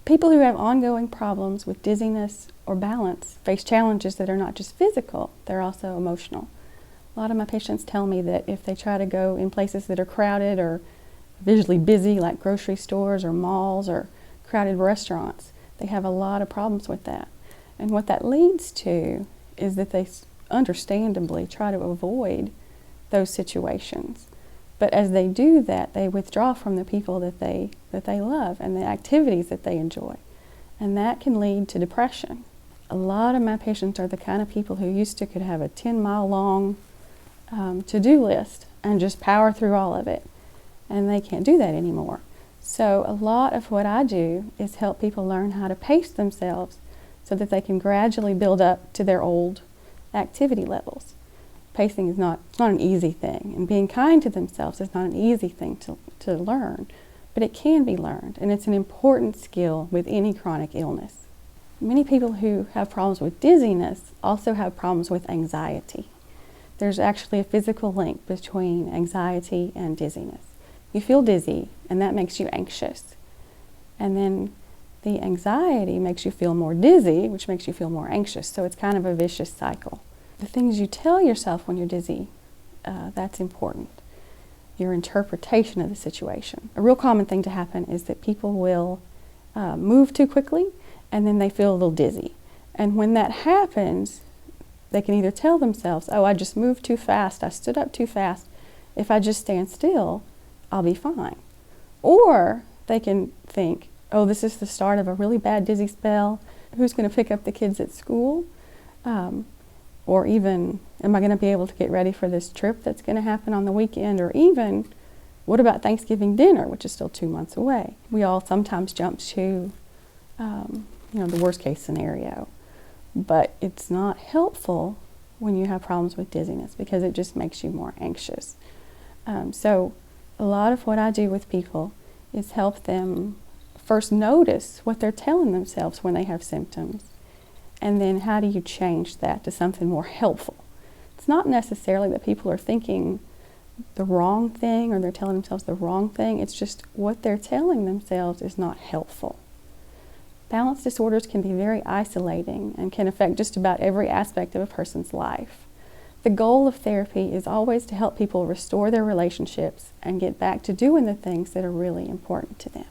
People who have ongoing problems with dizziness or balance face challenges that are not just physical, they're also emotional. A lot of my patients tell me that if they try to go in places that are crowded or visually busy, like grocery stores or malls or crowded restaurants, they have a lot of problems with that. And what that leads to is that they understandably try to avoid those situations. But as they do that, they withdraw from the people that they love and the activities that they enjoy. And that can lead to depression. A lot of my patients are the kind of people who used to could have a 10-mile long to-do list and just power through all of it. And they can't do that anymore. So a lot of what I do is help people learn how to pace themselves so that they can gradually build up to their old activity levels. Pacing is not an easy thing, and being kind to themselves is not an easy thing to learn, but it can be learned, and it's an important skill with any chronic illness. Many people who have problems with dizziness also have problems with anxiety. There's actually a physical link between anxiety and dizziness. You feel dizzy, and that makes you anxious. And then the anxiety makes you feel more dizzy, which makes you feel more anxious. So it's kind of a vicious cycle. The things you tell yourself when you're dizzy, that's important. Your interpretation of the situation. A real common thing to happen is that people will move too quickly, and then they feel a little dizzy. And when that happens, they can either tell themselves, oh, I just moved too fast, I stood up too fast. If I just stand still, I'll be fine. Or they can think, oh, this is the start of a really bad dizzy spell. Who's going to pick up the kids at school? Or even, am I going to be able to get ready for this trip that's going to happen on the weekend? Or even, what about Thanksgiving dinner, which is still 2 months away? We all sometimes jump to, the worst case scenario. But it's not helpful when you have problems with dizziness because it just makes you more anxious. So a lot of what I do with people is help them first notice what they're telling themselves when they have symptoms. And then how do you change that to something more helpful? It's not necessarily that people are thinking the wrong thing or they're telling themselves the wrong thing. It's just what they're telling themselves is not helpful. Balance disorders can be very isolating and can affect just about every aspect of a person's life. The goal of therapy is always to help people restore their relationships and get back to doing the things that are really important to them.